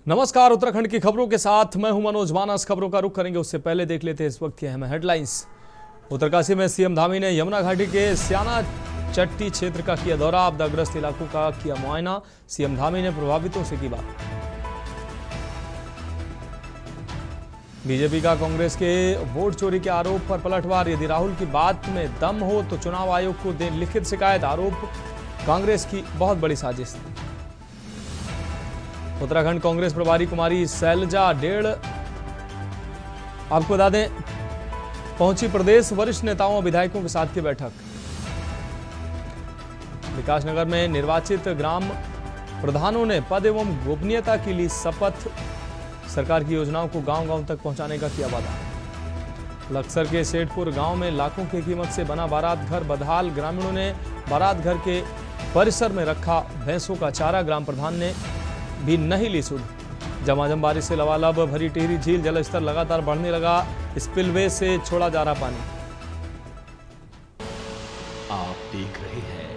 नमस्कार, उत्तराखंड की खबरों के साथ मैं हूं मनोज मानस। खबरों का रुख करेंगे उससे पहले देख लेते हैं इस वक्त की अहम हेडलाइंस। उत्तरकाशी में सीएम धामी ने यमुना घाटी के स्याना चट्टी क्षेत्र का किया दौरा, आपदाग्रस्त इलाकों का किया मुआयना। सीएम धामी ने प्रभावितों से की बात। बीजेपी का कांग्रेस के वोट चोरी के आरोप पर पलटवार, यदि राहुल की बात में दम हो तो चुनाव आयोग को दे लिखित शिकायत, आरोप कांग्रेस की बहुत बड़ी साजिश। उत्तराखंड कांग्रेस प्रभारी कुमारी शैलजा डेढ़ आपको बता दें पहुंची प्रदेश वरिष्ठ नेताओं और विधायकों के साथ की बैठक। विकासनगर में निर्वाचित ग्राम प्रधानों ने पद एवं गोपनीयता की ली शपथ, सरकार की योजनाओं को गांव-गांव तक पहुंचाने का किया वादा। लक्सर के सेठपुर गांव में लाखों की कीमत से बना बारात घर बदहाल, ग्रामीणों ने बारात घर के परिसर में रखा भैंसों का चारा, ग्राम प्रधान ने भी नहीं ली सुध। झमाझम बारिश से लबालब भरी टिहरी झील, जलस्तर लगातार बढ़ने लगा, स्पिलवे से छोड़ा जा रहा पानी। आप देख रहे हैं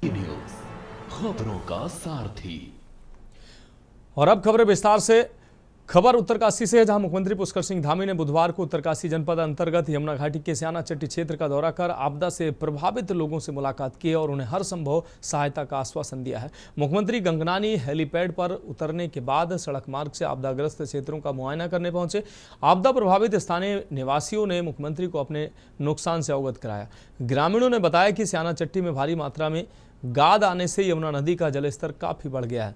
न्यूज़, खबरों का सारथी। और अब खबरें विस्तार से। खबर उत्तरकाशी से है, जहां मुख्यमंत्री पुष्कर सिंह धामी ने बुधवार को उत्तरकाशी जनपद अंतर्गत यमुना घाटी के स्याना चट्टी क्षेत्र का दौरा कर आपदा से प्रभावित लोगों से मुलाकात की और उन्हें हर संभव सहायता का आश्वासन दिया है। मुख्यमंत्री गंगनानी हेलीपैड पर उतरने के बाद सड़क मार्ग से आपदाग्रस्त क्षेत्रों का मुआयना करने पहुंचे। आपदा प्रभावित स्थानीय निवासियों ने मुख्यमंत्री को अपने नुकसान से अवगत कराया। ग्रामीणों ने बताया कि स्याना चट्टी में भारी मात्रा में गाद आने से यमुना नदी का जलस्तर काफी बढ़ गया है,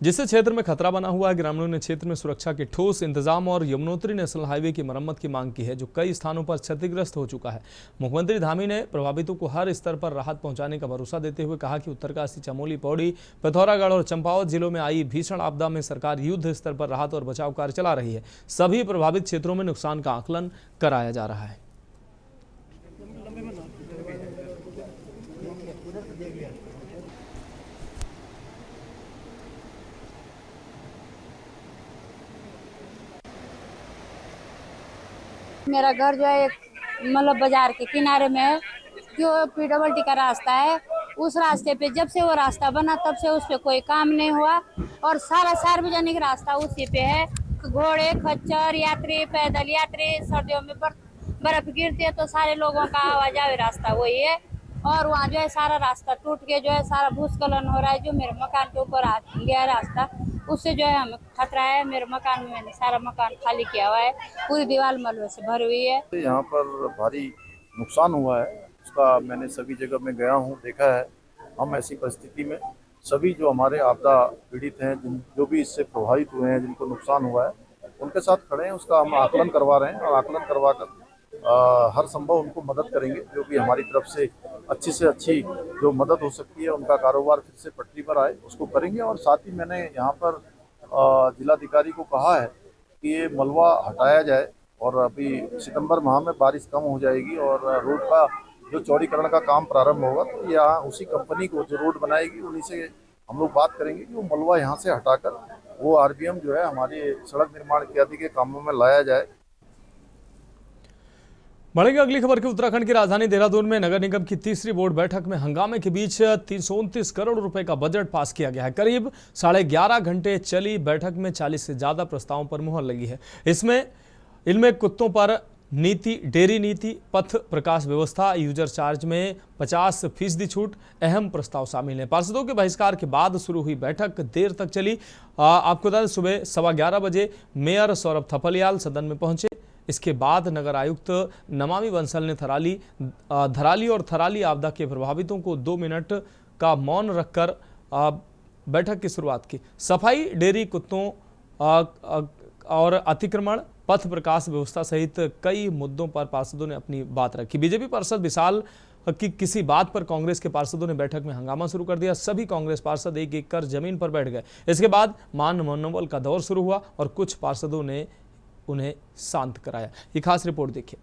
जिससे क्षेत्र में खतरा बना हुआ है। ग्रामीणों ने क्षेत्र में सुरक्षा के ठोस इंतजाम और यमुनोत्री नेशनल हाईवे की मरम्मत की मांग की है, जो कई स्थानों पर क्षतिग्रस्त हो चुका है। मुख्यमंत्री धामी ने प्रभावितों को हर स्तर पर राहत पहुंचाने का भरोसा देते हुए कहा कि उत्तरकाशी, चमोली, पौड़ी, पिथौरागढ़ और चंपावत जिलों में आई भीषण आपदा में सरकार युद्ध स्तर पर राहत और बचाव कार्य चला रही है। सभी प्रभावित क्षेत्रों में नुकसान का आकलन कराया जा रहा है। मेरा घर जो है मतलब बाजार के किनारे में है, जो PWD का रास्ता है, उस रास्ते पे जब से वो रास्ता बना तब से उस पे कोई काम नहीं हुआ और सारा सार्वजनिक रास्ता उसी पे है। घोड़े, खच्चर, यात्री, पैदल यात्री, सर्दियों में बर्फ गिरती है तो सारे लोगों का आवाजाही रास्ता वही है। और वहाँ जो है सारा रास्ता टूट के जो है सारा भूस्खलन हो रहा है। जो मेरे मकान के ऊपर आ गया रास्ता, उससे जो है हमें खतरा है। मेरे मकान में मैंने सारा मकान खाली किया हुआ है, पूरी दीवार मलबे से भरी हुई है। यहाँ पर भारी नुकसान हुआ है, उसका मैंने सभी जगह में गया हूँ, देखा है। हम ऐसी परिस्थिति में सभी जो हमारे आपदा पीड़ित हैं, जो भी इससे प्रभावित हुए हैं, जिनको नुकसान हुआ है, उनके साथ खड़े हैं। उसका हम आकलन करवा रहे हैं और आकलन करवा कर हर संभव उनको मदद करेंगे। जो भी हमारी तरफ से अच्छी जो मदद हो सकती है, उनका कारोबार फिर से पटरी पर आए, उसको करेंगे। और साथ ही मैंने यहाँ पर जिलाधिकारी को कहा है कि ये मलबा हटाया जाए और अभी सितंबर माह में बारिश कम हो जाएगी और रोड का जो चौड़ीकरण का काम प्रारंभ होगा, तो यहाँ उसी कंपनी को जो रोड बनाएगी उन्हीं से हम लोग बात करेंगे कि वो मलबा यहाँ से हटाकर वो RBM जो है हमारे सड़क निर्माण इत्यादि के कामों में लाया जाए। बढ़ेंगे अगली खबर की। उत्तराखंड की राजधानी देहरादून में नगर निगम की तीसरी बोर्ड बैठक में हंगामे के बीच 329 करोड़ रुपए का बजट पास किया गया है। करीब 11.5 घंटे चली बैठक में 40 से ज्यादा प्रस्तावों पर मुहर लगी है। इनमें कुत्तों पर नीति, डेयरी नीति, पथ प्रकाश व्यवस्था, यूजर चार्ज में 50% छूट, अहम प्रस्ताव शामिल हैं। पार्षदों के बहिष्कार के बाद शुरू हुई बैठक देर तक चली। आपको बता दें सुबह 11:15 बजे मेयर सौरभ थपलियाल सदन में पहुंचे। इसके बाद नगर आयुक्त नमामि बंसल ने धराली और थराली आपदा के प्रभावितों को 2 मिनट का मौन रखकर बैठक की शुरुआत की। सफाई, डेयरी, कुत्तों और अतिक्रमण, पथ प्रकाश व्यवस्था सहित कई मुद्दों पर पार्षदों ने अपनी बात रखी। बीजेपी पार्षद विशाल की किसी बात पर कांग्रेस के पार्षदों ने बैठक में हंगामा शुरू कर दिया। सभी कांग्रेस पार्षद एक एक कर जमीन पर बैठ गए। इसके बाद मान मनोबल का दौर शुरू हुआ और कुछ पार्षदों ने उन्हें शांत कराया। ये खास रिपोर्ट देखिए।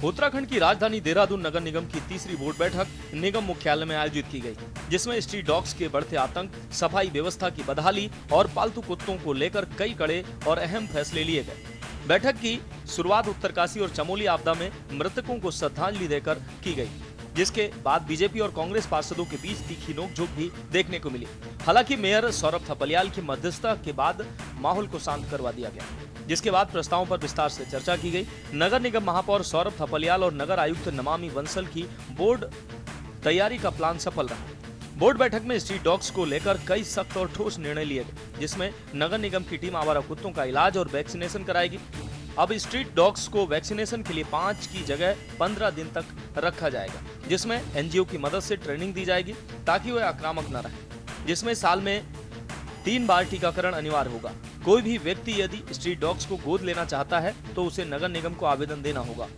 उत्तराखंड की राजधानी देहरादून नगर निगम की तीसरी बोर्ड बैठक निगम मुख्यालय में आयोजित की गई, जिसमें स्ट्रीट डॉग्स के बढ़ते आतंक, सफाई व्यवस्था की बदहाली और पालतू कुत्तों को लेकर कई कड़े और अहम फैसले लिए गए। बैठक की शुरुआत उत्तरकाशी और चमोली आपदा में मृतकों को श्रद्धांजलि देकर की गई, जिसके बाद बीजेपी और कांग्रेस पार्षदों के बीच तीखी नोकझोंक भी देखने को मिली। हालांकि मेयर सौरभ थपलियाल की मध्यस्थता के बाद माहौल को शांत करवा दिया गया, जिसके बाद प्रस्तावों पर विस्तार से चर्चा की गई। नगर निगम महापौर सौरभ थपलियाल और नगर आयुक्त नमामि बंसल की बोर्ड तैयारी का प्लान सफल रहा। बोर्ड बैठक में स्ट्रीट डॉग्स को लेकर कई सख्त और ठोस निर्णय लिए गए, जिसमें नगर निगम की टीम आवारा कुत्तों का इलाज और वैक्सीनेशन कराएगी। अब स्ट्रीट डॉग्स को वैक्सीनेशन के लिए 5 की जगह 15 दिन तक रखा जाएगा, जिसमें एनजीओ की मदद से ट्रेनिंग दी जाएगी ताकि वे आक्रामक न रहे, जिसमें साल में 3 बार टीकाकरण अनिवार्य होगा। कोई भी व्यक्ति यदि स्ट्रीट डॉग्स को गोद लेना चाहता है तो उसे नगर निगम को आवेदन देना होगा।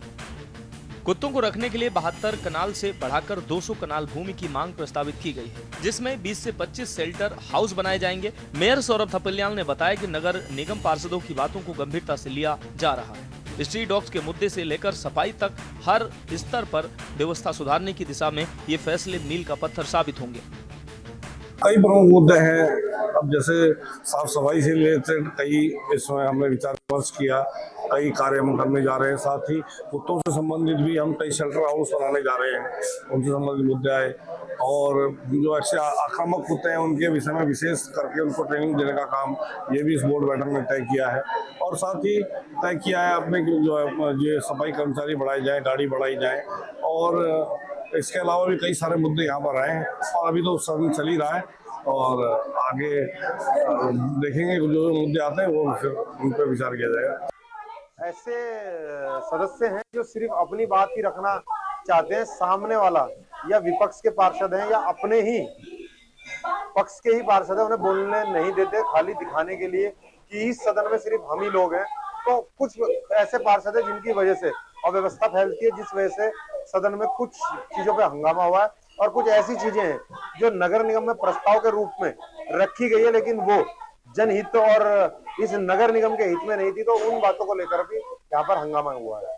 कुत्तों को रखने के लिए 72 कनाल से बढ़ाकर 200 कनाल भूमि की मांग प्रस्तावित की गई है, जिसमें 20 से 25 शेल्टर हाउस बनाए जाएंगे। मेयर सौरभ थपलियाल ने बताया कि नगर निगम पार्षदों की बातों को गंभीरता से लिया जा रहा है। स्ट्रीट डॉग्स के मुद्दे से लेकर सफाई तक हर स्तर पर व्यवस्था सुधारने की दिशा में ये फैसले मील का पत्थर साबित होंगे। कई प्रमुख मुद्दे हैं। अब जैसे साफ सफाई से रिलेटेड कई इसमें हमने विचार विमर्श किया, कई कार्य हम करने जा रहे हैं। साथ ही कुत्तों से संबंधित भी हम कई शेल्टर हाउस बनाने जा रहे हैं, उनसे संबंधित मुद्दे आए। और जो ऐसे आक्रामक कुत्ते हैं उनके विषय में विशेष करके उनको ट्रेनिंग देने का काम ये भी इस बोर्ड बैठक में तय किया है। और साथ ही तय किया है अपने जो सफाई कर्मचारी बढ़ाए जाए, गाड़ी बढ़ाई जाए। और इसके अलावा भी कई सारे मुद्दे यहाँ पर आए हैं और अभी तो सदन चल ही रहा है और आगे देखेंगे जो मुद्दे आते हैं वो फिर उन पर विचार किया जाएगा। ऐसे सदस्य हैं जो सिर्फ अपनी बात ही रखना चाहते हैं, सामने वाला या विपक्ष के पार्षद हैं या अपने ही पक्ष के ही पार्षद हैं उन्हें बोलने नहीं देते, खाली दिखाने के लिए कि इस सदन में सिर्फ हम ही लोग हैं। तो कुछ ऐसे पार्षद हैं जिनकी वजह से अव्यवस्था फैलती है, जिस वजह से सदन में कुछ चीजों पे हंगामा हुआ है। और कुछ ऐसी चीजें हैं जो नगर निगम में प्रस्ताव के रूप में रखी गई है, लेकिन वो जनहित और इस नगर निगम के हित में नहीं थी, तो उन बातों को लेकर भी यहाँ पर हंगामा हुआ है।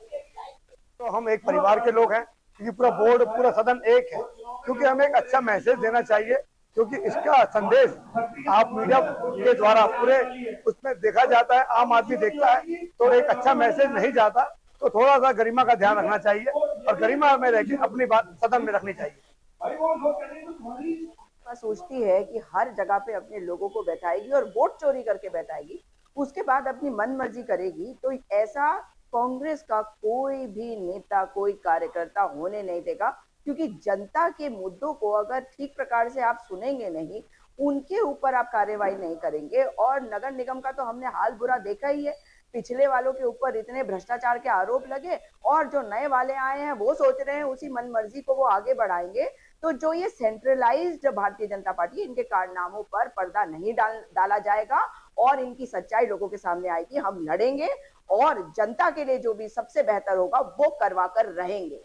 तो हम एक परिवार के लोग हैं, क्योंकि पूरा बोर्ड पूरा सदन एक है, क्योंकि हमें एक अच्छा मैसेज देना चाहिए, क्योंकि इसका संदेश आप मीडिया के द्वारा पूरे उसमें देखा जाता है, आम आदमी देखता है, तो एक अच्छा मैसेज नहीं जाता। तो थोड़ा सा गरिमा का ध्यान रखना चाहिए और गरिमा में रह के अपनी बात सदन में रखनी चाहिए। सोचती है कि हर जगह पे अपने लोगों को बैठाएगी और वोट चोरी करके बैठाएगी, उसके बाद अपनी मनमर्जी करेगी, तो ऐसा कांग्रेस का कोई भी नेता, कोई कार्यकर्ता होने नहीं देगा। क्योंकि जनता के मुद्दों को अगर ठीक प्रकार से आप सुनेंगे नहीं, उनके ऊपर आप कार्रवाई नहीं करेंगे। और नगर निगम का तो हमने हाल बुरा देखा ही है, पिछले वालों के ऊपर इतने भ्रष्टाचार के आरोप लगे और जो नए वाले आए हैं वो सोच रहे हैं उसी मनमर्जी को वो आगे बढ़ाएंगे। तो जो ये सेंट्रलाइज्ड भारतीय जनता पार्टी, इनके कारनामों पर पर्दा नहीं डाला जाएगा और इनकी सच्चाई लोगों के सामने आएगी। हम लड़ेंगे और जनता के लिए जो भी सबसे बेहतर होगा वो करवा कर रहेंगे।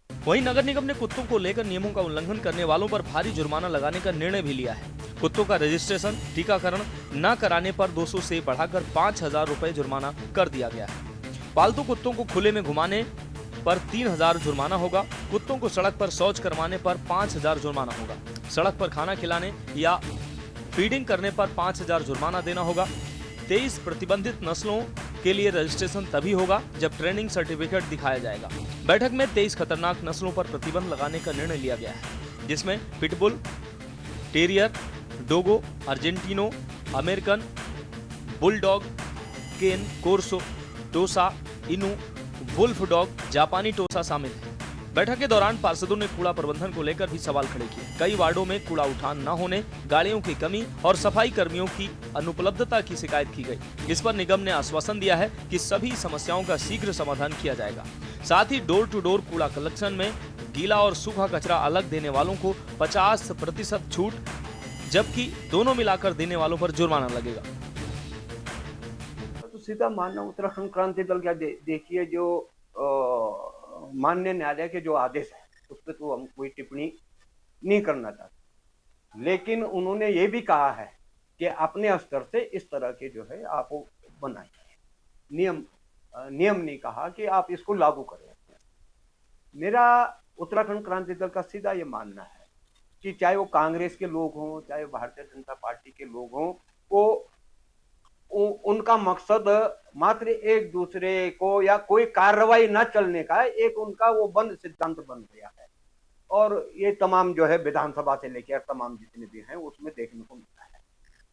वहीं नगर निगम ने कुत्तों को लेकर नियमों का उल्लंघन करने वालों पर भारी जुर्माना लगाने का निर्णय भी लिया है। कुत्तों का रजिस्ट्रेशन, टीकाकरण न कराने पर 200 से बढ़ाकर 5,000 रुपए जुर्माना कर दिया गया है। पालतू कुत्तों को खुले में घुमाने पर 3,000 जुर्माना होगा। कुत्तों को सड़क पर शौच करवाने पर 5,000 जुर्माना होगा। सड़क पर खाना खिलाने या फीडिंग करने पर 5,000 जुर्माना देना होगा। 23 प्रतिबंधित नस्लों के लिए रजिस्ट्रेशन तभी होगा जब ट्रेनिंग सर्टिफिकेट दिखाया जाएगा। बैठक में 23 खतरनाक नस्लों पर प्रतिबंध लगाने का निर्णय लिया गया है, जिसमें pitbull, terrier, Dogo, Argentino, American bulldog, Cane, Corso, Tosa, Inu, wolf dog, जापानी टोसा शामिल है। बैठक के दौरान पार्षदों ने कूड़ा प्रबंधन को लेकर भी सवाल खड़े किए। कई वार्डों में कूड़ा उठान न होने, गाड़ियों की कमी और सफाई कर्मियों की अनुपलब्धता की शिकायत की गई। इस पर निगम ने आश्वासन दिया है कि सभी समस्याओं का शीघ्र समाधान किया जाएगा। साथ ही डोर टू डोर कूड़ा कलेक्शन में गीला और सूखा कचरा अलग देने वालों को 50% छूट, जबकि दोनों मिलाकर देने वालों पर जुर्माना लगेगा। तो सीधा मानना उत्तराखंड क्रांति दल क्या देखिए, जो माननीय न्यायालय के जो आदेश है उस पर तो हम कोई टिप्पणी नहीं करना चाहते, लेकिन उन्होंने ये भी कहा है कि अपने स्तर से इस तरह के जो है आप बनाइए नियम नहीं कहा कि आप इसको लागू करें। मेरा उत्तराखंड क्रांति दल का सीधा ये मानना है कि चाहे वो कांग्रेस के लोग हों, चाहे भारतीय जनता पार्टी के लोग हों, वो उनका मकसद मात्र एक दूसरे को या कोई कार्रवाई न चलने का एक उनका वो बंद सिद्धांत बन गया है। और ये तमाम जो है विधानसभा से लेकर तमाम जितने भी हैं उसमें देखने को मिलता है।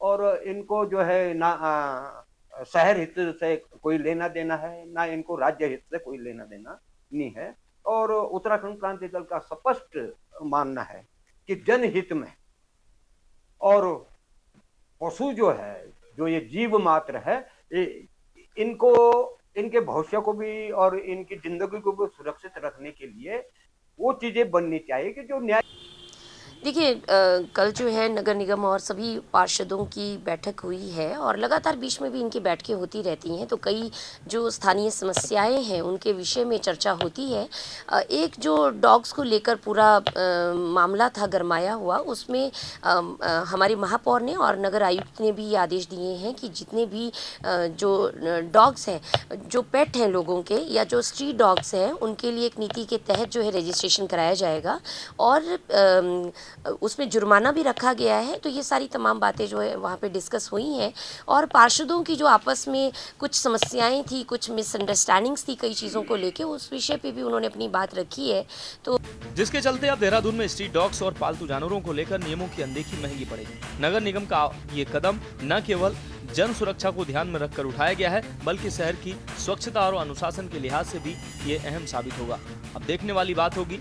और इनको जो है ना शहर हित से कोई लेना देना है, ना इनको राज्य हित से कोई लेना देना नहीं है। और उत्तराखंड क्रांति दल का स्पष्ट मानना है कि जनहित में और पशु जो है, जो ये जीव मात्र है, इनको इनके भविष्य को भी और इनकी जिंदगी को भी सुरक्षित रखने के लिए वो चीजें बननी चाहिए कि जो न्याय। देखिए कल जो है नगर निगम और सभी पार्षदों की बैठक हुई है और लगातार बीच में भी इनकी बैठकें होती रहती हैं, तो कई जो स्थानीय समस्याएं हैं उनके विषय में चर्चा होती है। एक जो डॉग्स को लेकर पूरा मामला था गरमाया हुआ, उसमें हमारी महापौर ने और नगर आयुक्त ने भी ये आदेश दिए हैं कि जितने भी जो डॉग्स हैं, जो पेट हैं लोगों के या जो स्ट्रीट डॉग्स हैं, उनके लिए एक नीति के तहत जो है रजिस्ट्रेशन कराया जाएगा और उसमें जुर्माना भी रखा गया है। तो ये सारी तमाम बातें जो है वहाँ पे डिस्कस हुई हैं और पार्षदों की जो आपस में कुछ समस्याएं थी, कुछ मिसअंडरस्टैंडिंग्स थी कई चीज़ों को लेके, उस विषय पे भी उन्होंने अपनी बात रखी है। तो जिसके चलते अब देहरादून में स्ट्रीट डॉग्स और पालतू जानवरों को लेकर नियमों की अनदेखी महंगी पड़ेगी। नगर निगम का ये कदम न केवल जन सुरक्षा को ध्यान में रखकर उठाया गया है, बल्कि शहर की स्वच्छता और अनुशासन के लिहाज से भी ये अहम साबित होगा। अब देखने वाली बात होगी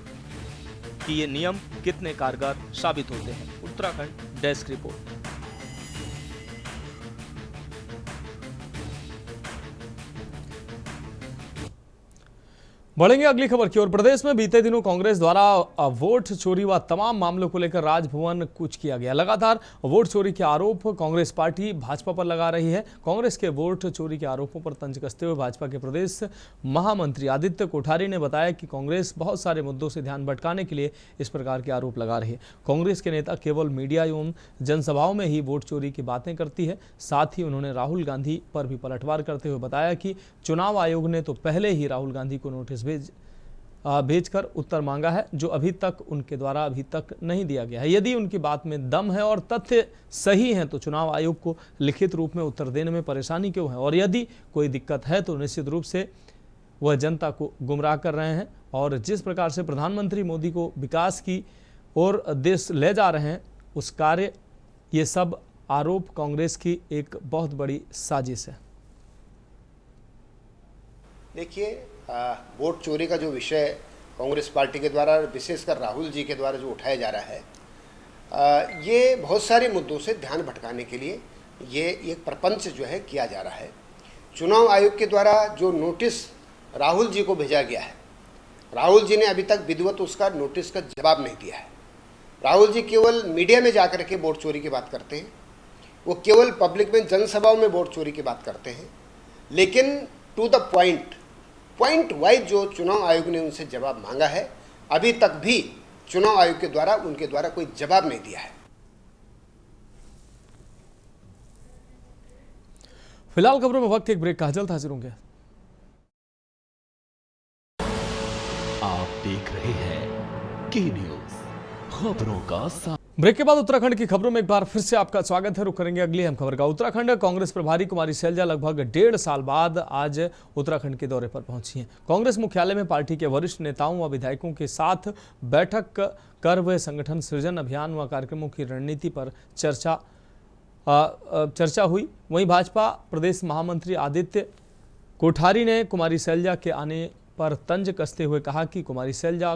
कि ये नियम कितने कारगर साबित होते हैं। Uttarakhand desk report. बढ़ेंगे अगली खबर की ओर। प्रदेश में बीते दिनों कांग्रेस द्वारा वोट चोरी व तमाम मामलों को लेकर राजभवन कूच किया गया। लगातार वोट चोरी के आरोप कांग्रेस पार्टी भाजपा पर लगा रही है। कांग्रेस के वोट चोरी के आरोपों पर तंज कसते हुए भाजपा के प्रदेश महामंत्री आदित्य कोठारी ने बताया कि कांग्रेस बहुत सारे मुद्दों से ध्यान भटकाने के लिए इस प्रकार के आरोप लगा रही है। कांग्रेस के नेता केवल मीडिया एवं जनसभाओं में ही वोट चोरी की बातें करती है। साथ ही उन्होंने राहुल गांधी पर भी पलटवार करते हुए बताया कि चुनाव आयोग ने तो पहले ही राहुल गांधी को नोटिस भेजकर उत्तर मांगा है, जो अभी तक उनके द्वारा अभी तक नहीं दिया गया है। यदि उनकी बात में दम है और तथ्य सही हैं तो चुनाव आयोग को लिखित रूप में उत्तर देने में परेशानी क्यों है, और यदि कोई दिक्कत है तो निश्चित रूप से वह जनता को गुमराह कर रहे हैं। और जिस प्रकार से प्रधानमंत्री मोदी को विकास की ओर देश ले जा रहे हैं, उस कार्य ये सब आरोप कांग्रेस की एक बहुत बड़ी साजिश है। देखिए, वोट चोरी का जो विषय कांग्रेस पार्टी के द्वारा, विशेषकर राहुल जी के द्वारा जो उठाया जा रहा है, ये बहुत सारे मुद्दों से ध्यान भटकाने के लिए ये एक प्रपंच जो है किया जा रहा है। चुनाव आयोग के द्वारा जो नोटिस राहुल जी को भेजा गया है, राहुल जी ने अभी तक विधिवत उसका नोटिस का जवाब नहीं दिया है। राहुल जी केवल मीडिया में जाकर के वोट चोरी की बात करते हैं, वो केवल पब्लिक में जनसभाओं में वोट चोरी की बात करते हैं, लेकिन टू द पॉइंट वाइज जो चुनाव आयोग ने उनसे जवाब मांगा है, अभी तक भी चुनाव आयोग के द्वारा उनके द्वारा कोई जवाब नहीं दिया है। फिलहाल खबरों में वक्त एक ब्रेक का, जल्द हाजिर होंगे। आप देख रहे हैं की न्यूज, खबरों का साथ। ब्रेक के बाद उत्तराखंड की खबरों में एक बार फिर से आपका स्वागत है। रुक करेंगे अगली अहम खबर का। उत्तराखंड कांग्रेस प्रभारी कुमारी सैलजा लगभग 1.5 साल बाद आज उत्तराखंड के दौरे पर पहुंची हैं। कांग्रेस मुख्यालय में पार्टी के वरिष्ठ नेताओं व विधायकों के साथ बैठक कर वे संगठन सृजन अभियान व कार्यक्रमों की रणनीति पर चर्चा हुई। वहीं भाजपा प्रदेश महामंत्री आदित्य कोठारी ने कुमारी सैलजा के आने पर तंज कसते हुए कहा कि कुमारी सैलजा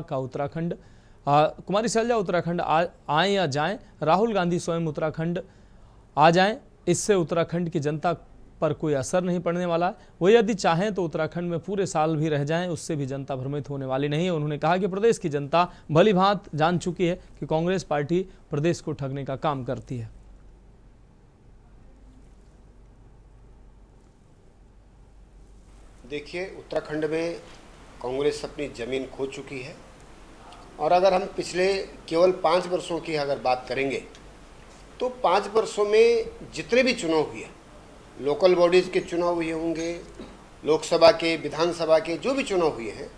उत्तराखंड आए या जाएं, राहुल गांधी स्वयं उत्तराखंड आ जाएं, इससे उत्तराखंड की जनता पर कोई असर नहीं पड़ने वाला है। वो यदि चाहें तो उत्तराखंड में पूरे साल भी रह जाएं, उससे भी जनता भ्रमित होने वाली नहीं है। उन्होंने कहा कि प्रदेश की जनता भली भांत जान चुकी है कि कांग्रेस पार्टी प्रदेश को ठगने का काम करती है। देखिए, उत्तराखंड में कांग्रेस अपनी जमीन खो चुकी है, और अगर हम पिछले केवल 5 वर्षों की अगर बात करेंगे तो 5 वर्षों में जितने भी चुनाव हुए, लोकल बॉडीज़ के चुनाव हुए होंगे, लोकसभा के, विधानसभा के जो भी चुनाव हुए हैं,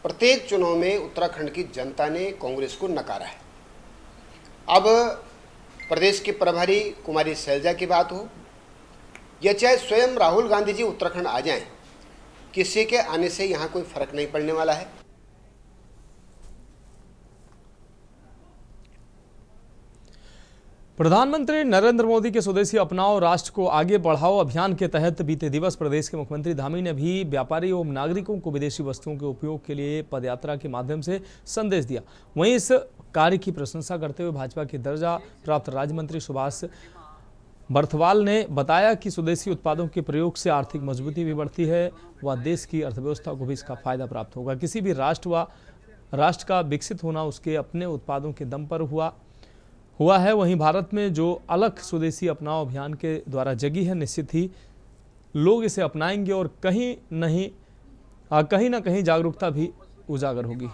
प्रत्येक चुनाव में उत्तराखंड की जनता ने कांग्रेस को नकारा है। अब प्रदेश के प्रभारी कुमारी शैलजा की बात हो या चाहे स्वयं राहुल गांधी जी उत्तराखंड आ जाएं, किसी के आने से यहाँ कोई फर्क नहीं पड़ने वाला है। प्रधानमंत्री नरेंद्र मोदी के स्वदेशी अपनाओ राष्ट्र को आगे बढ़ाओ अभियान के तहत बीते दिवस प्रदेश के मुख्यमंत्री धामी ने भी व्यापारी एवं नागरिकों को विदेशी वस्तुओं के उपयोग के लिए पदयात्रा के माध्यम से संदेश दिया। वहीं इस कार्य की प्रशंसा करते हुए भाजपा के दर्जा प्राप्त राज्य मंत्री सुभाष बर्थवाल ने बताया कि स्वदेशी उत्पादों के प्रयोग से आर्थिक मजबूती भी बढ़ती है व देश की अर्थव्यवस्था को भी इसका फायदा प्राप्त होगा। किसी भी राष्ट्र का विकसित होना उसके अपने उत्पादों के दम पर हुआ है। वहीं भारत में जो अलख स्वदेशी अपनाओ अभियान के द्वारा जगी है, निश्चित ही लोग इसे अपनाएंगे और कहीं ना कहीं जागरूकता भी उजागर होगी।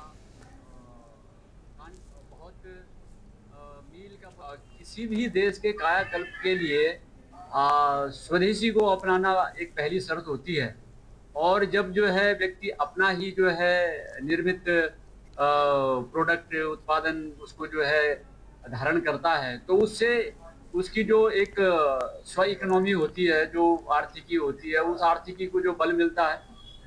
किसी भी देश के कायाकल्प के लिए स्वदेशी को अपनाना एक पहली शर्त होती है, और जब जो है व्यक्ति अपना ही जो है निर्मित प्रोडक्ट उत्पादन उसको जो है धारण करता है, तो उससे उसकी जो एक स्व इकोनॉमी होती है, जो आर्थिकी होती है, उस आर्थिकी को जो बल मिलता है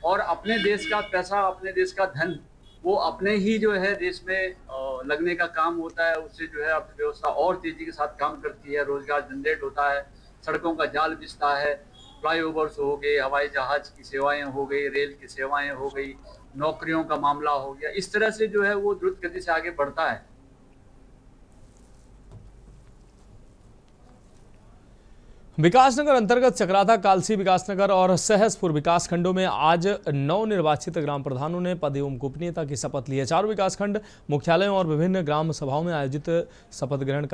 और अपने देश का पैसा, अपने देश का धन वो अपने ही जो है देश में लगने का काम होता है। उससे जो है अर्थव्यवस्था और तेजी के साथ काम करती है, रोजगार जनरेट होता है, सड़कों का जाल बिछता है, फ्लाईओवर्स हो गए, हवाई जहाज की सेवाएं हो गई, रेल की सेवाएं हो गई, नौकरियों का मामला हो गया। इस तरह से जो है वो द्रुत गति से आगे बढ़ता है। विकासनगर अंतर्गत चक्राता, कालसी विकासनगर और सहसपुर विकासखंडों में आज नवनिर्वाचित ग्राम प्रधानों ने पद एवं गोपनीयता की शपथ ली है। चारों विकासखंड मुख्यालयों और विभिन्न ग्राम सभाओं में आयोजित शपथ ग्रहण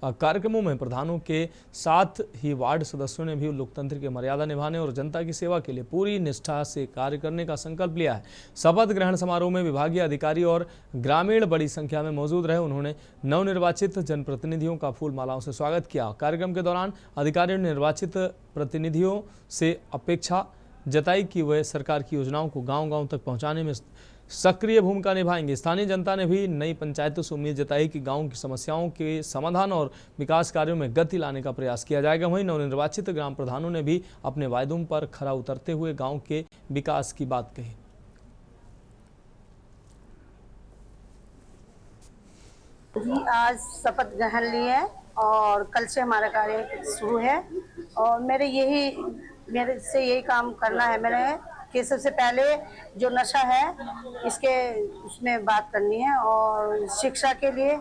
कार्यक्रमों में प्रधानों के साथ ही वार्ड सदस्यों ने भी लोकतंत्र की मर्यादा निभाने और जनता की सेवा के लिए पूरी निष्ठा से कार्य करने का संकल्प लिया है। शपथ ग्रहण समारोह में विभागीय अधिकारी और ग्रामीण बड़ी संख्या में मौजूद रहे। उन्होंने नवनिर्वाचित जनप्रतिनिधियों का फूल मालाओं से स्वागत किया। कार्यक्रम के दौरान अधिकारियों ने निर्वाचित प्रतिनिधियों से अपेक्षा जताई कि वे सरकार की योजनाओं को गाँव-गाँव तक पहुँचाने में सक्रिय भूमिका निभाएंगे। स्थानीय जनता ने भी नई पंचायतों से उम्मीद जताई कि गांव की समस्याओं के समाधान और विकास कार्यों में गति लाने का प्रयास किया जाएगा। वहीं नवनिर्वाचित ग्राम प्रधानों ने भी अपने वायदों पर खरा उतरते हुए गांव के विकास की बात कही। जी, आज शपथ ग्रहण ली है और कल से हमारा कार्य शुरू है और मेरे से यही काम करना है। मैंने कि सबसे पहले जो नशा है इसके उसमें बात करनी है और शिक्षा के लिए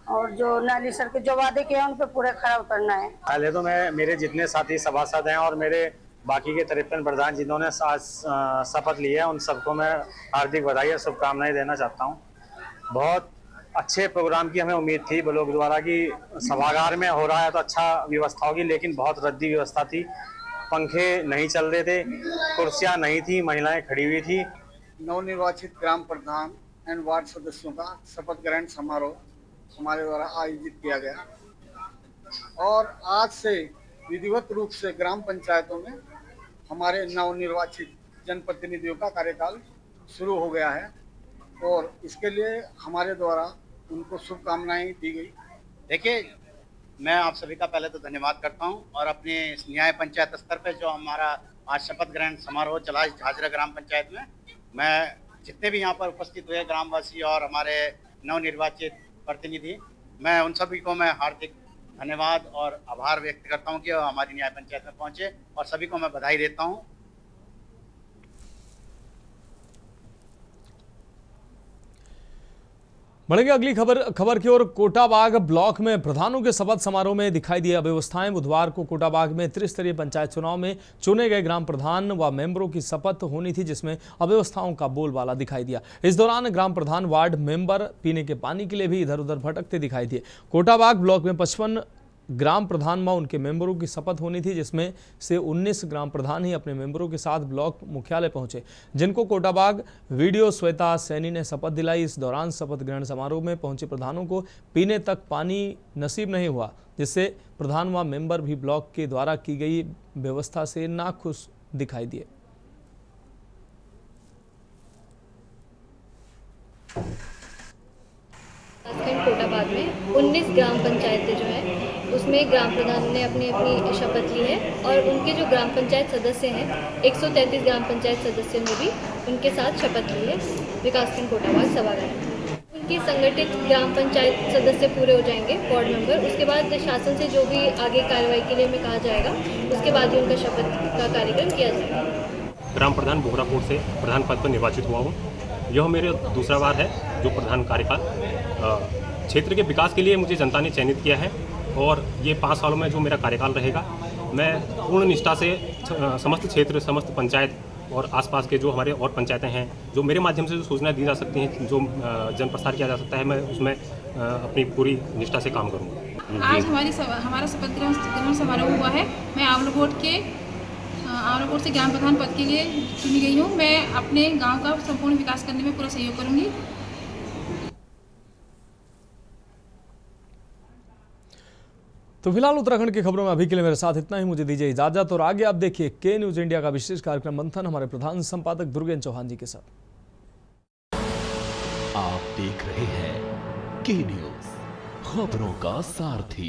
और जो नाली सड़क के जो वादे किए हैं उन पर पूरा खरा उतरना है। पहले तो मैं मेरे जितने साथी सभासद हैं और मेरे बाकी के 53 प्रधान जिन्होंने आज शपथ ली है उन सबको मैं हार्दिक बधाई और शुभकामनाएं देना चाहता हूं। बहुत अच्छे प्रोग्राम की हमें उम्मीद थी ब्लॉक द्वारा कि सभागार में हो रहा है तो अच्छा व्यवस्था होगी, लेकिन बहुत रद्दी व्यवस्था थी। पंखे नहीं चल रहे थे, कुर्सियां नहीं थी, महिलाएं खड़ी हुई थी। नवनिर्वाचित ग्राम प्रधान एंड वार्ड सदस्यों का शपथ ग्रहण समारोह हमारे द्वारा आयोजित किया गया और आज से विधिवत रूप से ग्राम पंचायतों में हमारे नवनिर्वाचित जनप्रतिनिधियों का कार्यकाल शुरू हो गया है और इसके लिए हमारे द्वारा उनको शुभकामनाएं दी गई। देखिए, मैं आप सभी का पहले तो धन्यवाद करता हूं और अपने न्याय पंचायत स्तर पर जो हमारा आज शपथ ग्रहण समारोह चला इस झाझरा ग्राम पंचायत में, मैं जितने भी यहां पर उपस्थित हुए ग्रामवासी और हमारे नवनिर्वाचित प्रतिनिधि, मैं उन सभी को मैं हार्दिक धन्यवाद और आभार व्यक्त करता हूं कि हमारी न्याय पंचायत में पहुंचे और सभी को मैं बधाई देता हूं। बढ़ेंगे अगली खबर की ओर। कोटाबाग ब्लॉक में प्रधानों के शपथ समारोह में दिखाई दी अव्यवस्थाएं। बुधवार को कोटाबाग में त्रिस्तरीय पंचायत चुनाव में चुने गए ग्राम प्रधान व मेंबरों की शपथ होनी थी, जिसमें अव्यवस्थाओं का बोलबाला दिखाई दिया। इस दौरान ग्राम प्रधान, वार्ड मेंबर पीने के पानी के लिए भी इधर उधर भटकते दिखाई दिए। कोटाबाग ब्लॉक में 55 ग्राम प्रधान व उनके मेंबरों की शपथ होनी थी, जिसमें से 19 ग्राम प्रधान ही अपने मेंबरों के साथ ब्लॉक मुख्यालय पहुंचे, जिनको कोटाबाग वीडियो श्वेता सैनी ने शपथ दिलाई। इस दौरान शपथ ग्रहण समारोह में पहुंचे प्रधानों को पीने तक पानी नसीब नहीं हुआ, जिससे प्रधान व मेंबर भी ब्लॉक के द्वारा की गई व्यवस्था से नाखुश दिखाई दिए। ग्राम पंचायतें जो हैं उसमें ग्राम प्रधान ने अपनी अपनी शपथ ली है और उनके जो ग्राम पंचायत सदस्य हैं 133 ग्राम पंचायत सदस्यों ने भी उनके साथ शपथ ली है विकासखंड कोटावाग सभागार में। उनकी संगठित ग्राम पंचायत सदस्य पूरे हो जाएंगे वार्ड मेंबर, उसके बाद शासन से जो भी आगे कार्रवाई के लिए हमें कहा जाएगा उसके बाद ही उनका शपथ का कार्यक्रम किया जाएगा। ग्राम प्रधान बोहरापुर से प्रधान पद पर निर्वाचित हुआ हूँ। यह मेरे दूसरा बार है जो प्रधान कार्यकाल। क्षेत्र के विकास के लिए मुझे जनता ने चयनित किया है और ये 5 सालों में जो मेरा कार्यकाल रहेगा मैं पूर्ण निष्ठा से समस्त क्षेत्र, समस्त पंचायत और आसपास के जो हमारे और पंचायतें हैं, जो मेरे माध्यम से जो सूचना दी जा सकती हैं, जो जन प्रसार किया जा सकता है, मैं उसमें अपनी पूरी निष्ठा से काम करूँगा। आज हमारा शपथ ग्रहण समारोह हुआ है। मैं आवलाकोट से ग्राम प्रधान पद के लिए चुनी गई हूँ। मैं अपने गांव का संपूर्ण विकास करने में पूरा सहयोग करूँगी। तो फिलहाल उत्तराखंड की खबरों में अभी के लिए मेरे साथ इतना ही। मुझे दीजिए इजाजत और आगे आप देखिए के न्यूज इंडिया का विशेष कार्यक्रम मंथन हमारे प्रधान संपादक दुर्गेन चौहान जी के साथ। आप देख रहे हैं के न्यूज, खबरों का सारथी।